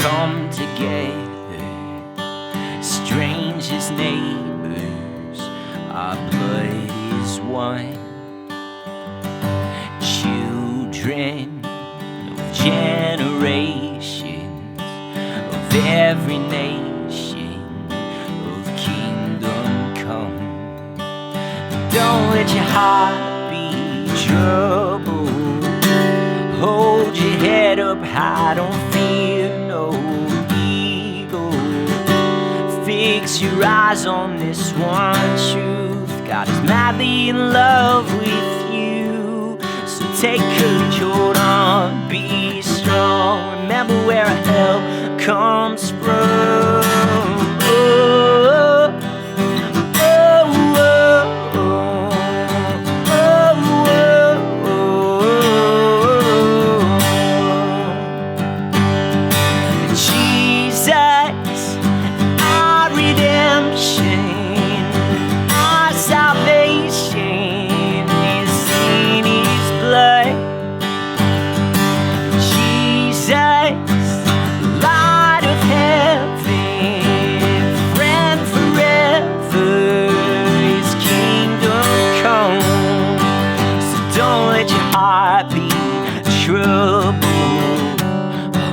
come together, strangest neighbors, our blood is one. Children of generations, of every nation, of kingdom come. Don't let your heart be troubled. Hold your head up high, don't fear no evil. Fix your eyes on this one truth: God is madly in love with you. So take courage, hold on, be strong. Remember where our help comes from.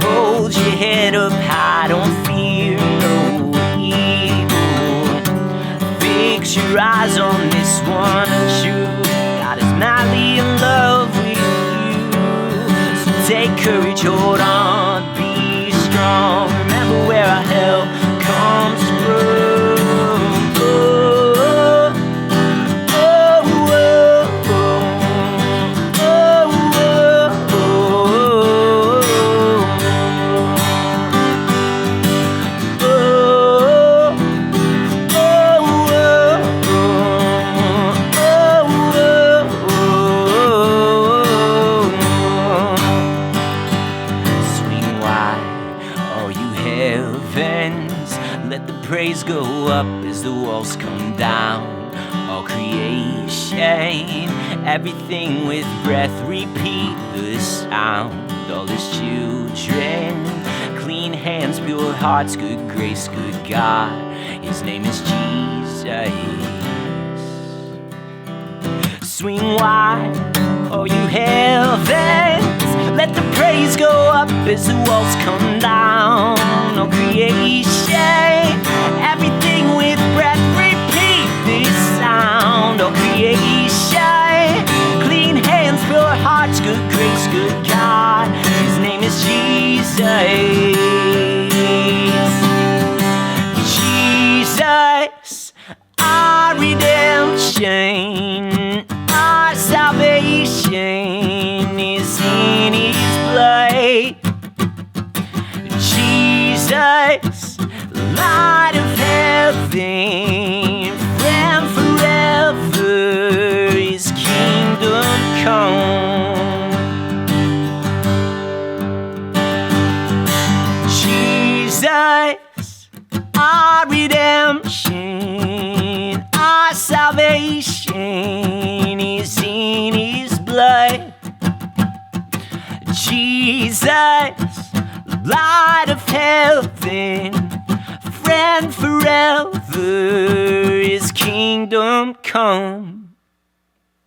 Hold your head up high, don't fear no evil. Fix your eyes on this one truth: God is madly in love with you. So take courage, hold on, be strong. Remember where our help comes from. Let the praise go up as the walls come down. All creation, everything with breath, repeat the sound. All His children, clean hands, pure hearts, good grace, good God. His name is Jesus. Swing wide, all you heavens. Let the praise go up as the walls come down. All creation, everything with breath, repeat this sound. All creation, clean hands, pure hearts, good grace, good God. His name is Jesus. Jesus, our redemption, our salvation is in His blood. Jesus, light of heaven, friend forever, His kingdom come. Jesus, our redemption, our salvation is in His blood. Jesus, light of heaven, friend forever, His kingdom come.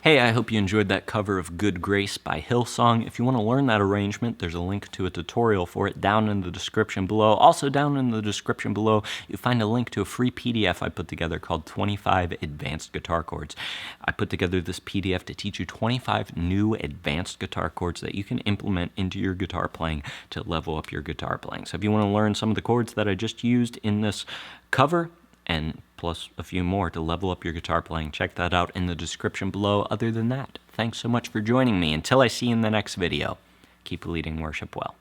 Hey, I hope you enjoyed that cover of Good Grace by Hillsong. If you want to learn that arrangement, there's a link to a tutorial for it down in the description below. Also down in the description below, you'll find a link to a free PDF I put together called 25 Advanced Guitar Chords. I put together this PDF to teach you 25 new advanced guitar chords that you can implement into your guitar playing to level up your guitar playing. So if you want to learn some of the chords that I just used in this cover, and plus a few more to level up your guitar playing, check that out in the description below. Other than that, thanks so much for joining me. Until I see you in the next video, keep leading worship well.